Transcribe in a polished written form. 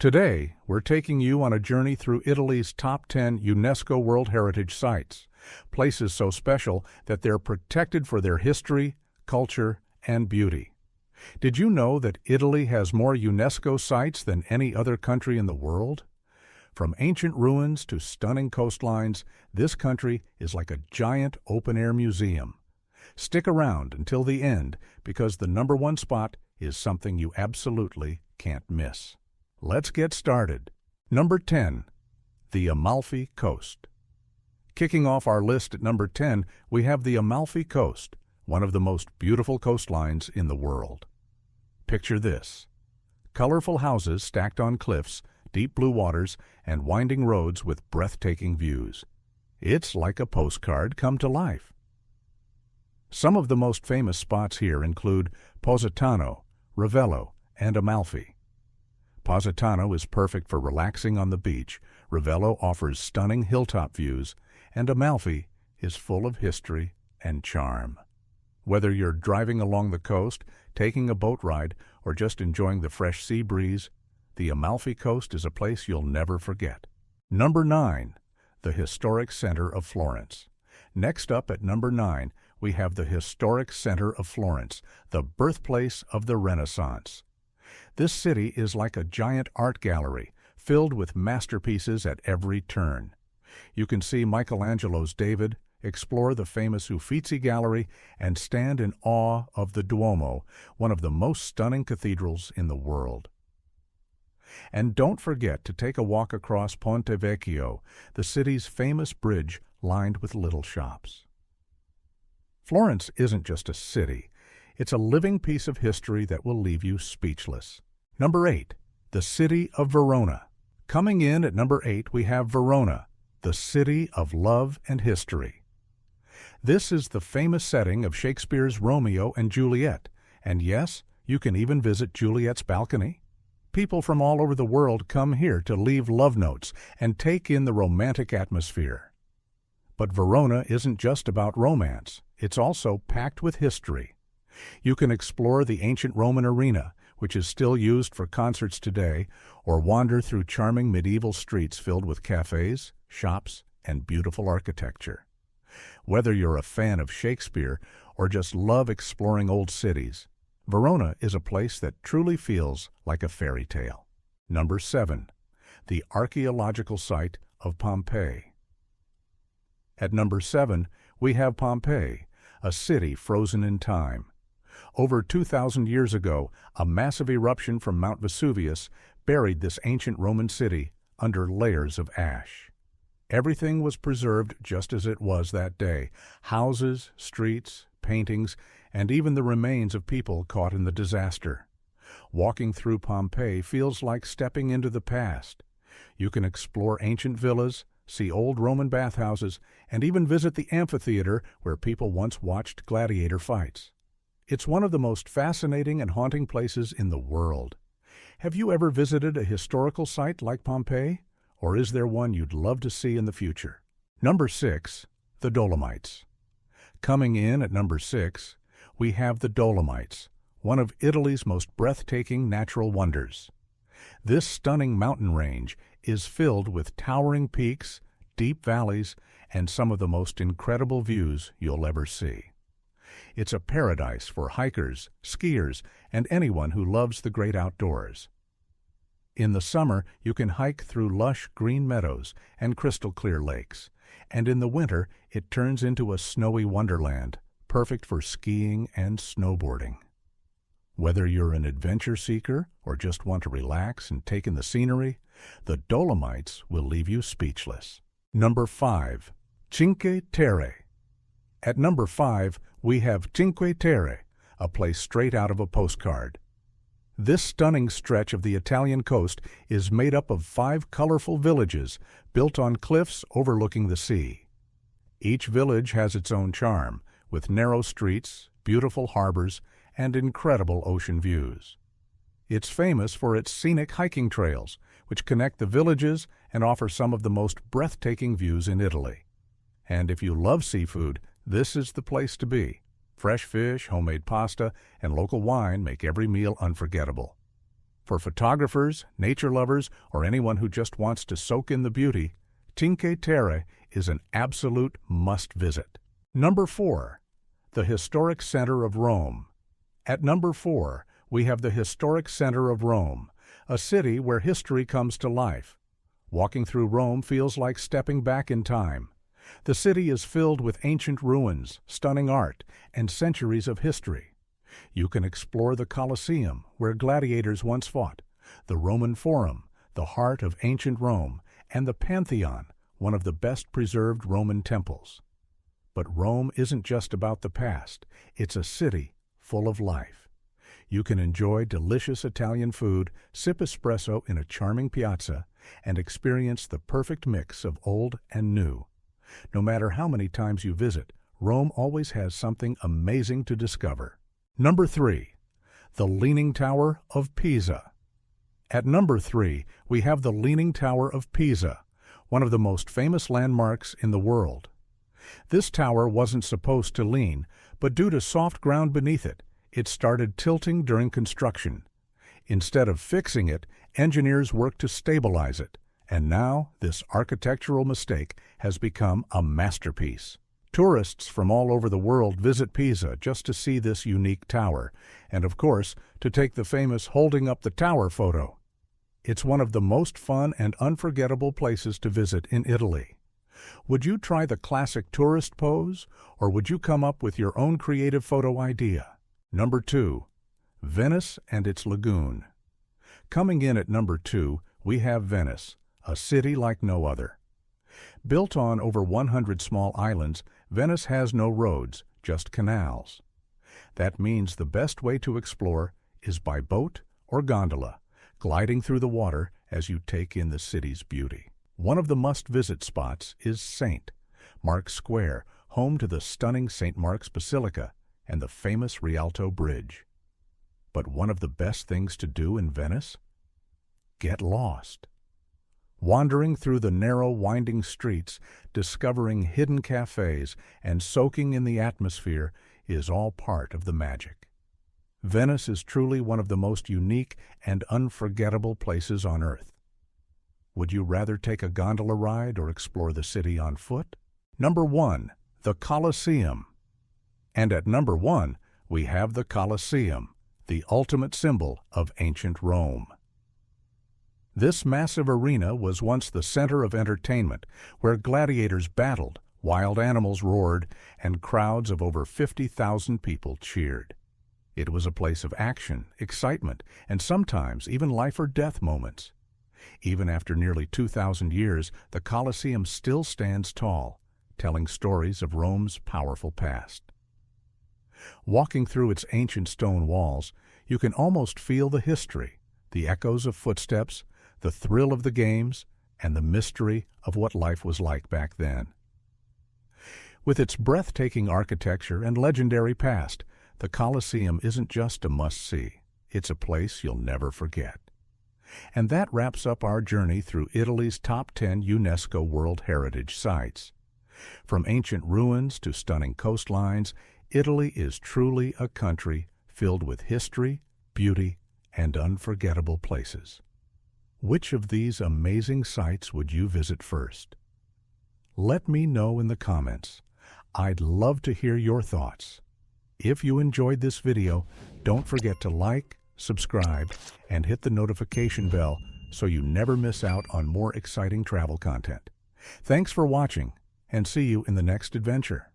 Today, we're taking you on a journey through Italy's top 10 UNESCO World Heritage Sites, places so special that they're protected for their history, culture, and beauty. Did you know that Italy has more UNESCO sites than any other country in the world? From ancient ruins to stunning coastlines, this country is like a giant open-air museum. Stick around until the end because the number one spot is something you absolutely can't miss. Let's get started. Number 10. The Amalfi Coast. Kicking off our list at number 10, we have the Amalfi Coast, one of the most beautiful coastlines in the world. Picture this: colorful houses stacked on cliffs, deep blue waters, and winding roads with breathtaking views. It's like a postcard come to life. Some of the most famous spots here include Positano, Ravello, and Amalfi. Positano is perfect for relaxing on the beach, Ravello offers stunning hilltop views, and Amalfi is full of history and charm. Whether you're driving along the coast, taking a boat ride, or just enjoying the fresh sea breeze, the Amalfi Coast is a place you'll never forget. Number 9. The Historic Center of Florence. Next up at number 9, we have the Historic Center of Florence, the birthplace of the Renaissance. This city is like a giant art gallery, filled with masterpieces at every turn. You can see Michelangelo's David, explore the famous Uffizi Gallery, and stand in awe of the Duomo, one of the most stunning cathedrals in the world. And don't forget to take a walk across Ponte Vecchio, the city's famous bridge lined with little shops. Florence isn't just a city. It's a living piece of history that will leave you speechless. Number 8. The City of Verona. Coming in at number 8, we have Verona, the city of love and history. This is the famous setting of Shakespeare's Romeo and Juliet, and yes, you can even visit Juliet's balcony. People from all over the world come here to leave love notes and take in the romantic atmosphere. But Verona isn't just about romance. It's also packed with history. You can explore the ancient Roman arena, which is still used for concerts today, or wander through charming medieval streets filled with cafes, shops, and beautiful architecture. Whether you're a fan of Shakespeare or just love exploring old cities, Verona is a place that truly feels like a fairy tale. Number 7. The archaeological site of Pompeii. At number 7, we have Pompeii, a city frozen in time. Over 2,000 years ago, a massive eruption from Mount Vesuvius buried this ancient Roman city under layers of ash. Everything was preserved just as it was that day: houses, streets, paintings, and even the remains of people caught in the disaster. Walking through Pompeii feels like stepping into the past. You can explore ancient villas, see old Roman bathhouses, and even visit the amphitheater where people once watched gladiator fights. It's one of the most fascinating and haunting places in the world. Have you ever visited a historical site like Pompeii? Or is there one you'd love to see in the future? Number 6. The Dolomites. Coming in at number 6, we have the Dolomites, one of Italy's most breathtaking natural wonders. This stunning mountain range is filled with towering peaks, deep valleys, and some of the most incredible views you'll ever see. It's a paradise for hikers, skiers, and anyone who loves the great outdoors. In the summer, you can hike through lush green meadows and crystal-clear lakes, and in the winter, it turns into a snowy wonderland, perfect for skiing and snowboarding. Whether you're an adventure seeker or just want to relax and take in the scenery, the Dolomites will leave you speechless. Number 5. Cinque Terre. At number 5, we have Cinque Terre, a place straight out of a postcard. This stunning stretch of the Italian coast is made up of 5 colorful villages built on cliffs overlooking the sea. Each village has its own charm, with narrow streets, beautiful harbors, and incredible ocean views. It's famous for its scenic hiking trails, which connect the villages and offer some of the most breathtaking views in Italy. And if you love seafood, this is the place to be. Fresh fish, homemade pasta, and local wine make every meal unforgettable. For photographers, nature lovers, or anyone who just wants to soak in the beauty, Cinque Terre is an absolute must-visit. Number 4. The Historic Center of Rome. At number 4, we have the Historic Center of Rome, a city where history comes to life. Walking through Rome feels like stepping back in time. The city is filled with ancient ruins, stunning art, and centuries of history. You can explore the Colosseum, where gladiators once fought, the Roman Forum, the heart of ancient Rome, and the Pantheon, one of the best-preserved Roman temples. But Rome isn't just about the past. It's a city full of life. You can enjoy delicious Italian food, sip espresso in a charming piazza, and experience the perfect mix of old and new. No matter how many times you visit, Rome always has something amazing to discover. Number 3. The Leaning Tower of Pisa. At number 3, we have the Leaning Tower of Pisa, one of the most famous landmarks in the world. This tower wasn't supposed to lean, but due to soft ground beneath it, it started tilting during construction. Instead of fixing it, engineers worked to stabilize it, and now this architectural mistake has become a masterpiece. Tourists from all over the world visit Pisa just to see this unique tower, and of course, to take the famous holding up the tower photo. It's one of the most fun and unforgettable places to visit in Italy. Would you try the classic tourist pose, or would you come up with your own creative photo idea? Number 2. Venice and its lagoon. Coming in at number 2, we have Venice, a city like no other. Built on over 100 small islands, Venice has no roads, just canals. That means the best way to explore is by boat or gondola, gliding through the water as you take in the city's beauty. One of the must-visit spots is St. Mark's Square, home to the stunning St. Mark's Basilica and the famous Rialto Bridge. But one of the best things to do in Venice? Get lost. Wandering through the narrow, winding streets, discovering hidden cafes, and soaking in the atmosphere is all part of the magic. Venice is truly one of the most unique and unforgettable places on Earth. Would you rather take a gondola ride or explore the city on foot? Number 1. The Colosseum. And at number 1, we have the Colosseum, the ultimate symbol of ancient Rome. This massive arena was once the center of entertainment, where gladiators battled, wild animals roared, and crowds of over 50,000 people cheered. It was a place of action, excitement, and sometimes even life-or-death moments. Even after nearly 2,000 years, the Colosseum still stands tall, telling stories of Rome's powerful past. Walking through its ancient stone walls, you can almost feel the history, the echoes of footsteps, the thrill of the games, and the mystery of what life was like back then. With its breathtaking architecture and legendary past, the Colosseum isn't just a must-see. It's a place you'll never forget. And that wraps up our journey through Italy's top 10 UNESCO World Heritage Sites. From ancient ruins to stunning coastlines, Italy is truly a country filled with history, beauty, and unforgettable places. Which of these amazing sites would you visit first? Let me know in the comments. I'd love to hear your thoughts. If you enjoyed this video, don't forget to like, subscribe, and hit the notification bell so you never miss out on more exciting travel content. Thanks for watching, and see you in the next adventure.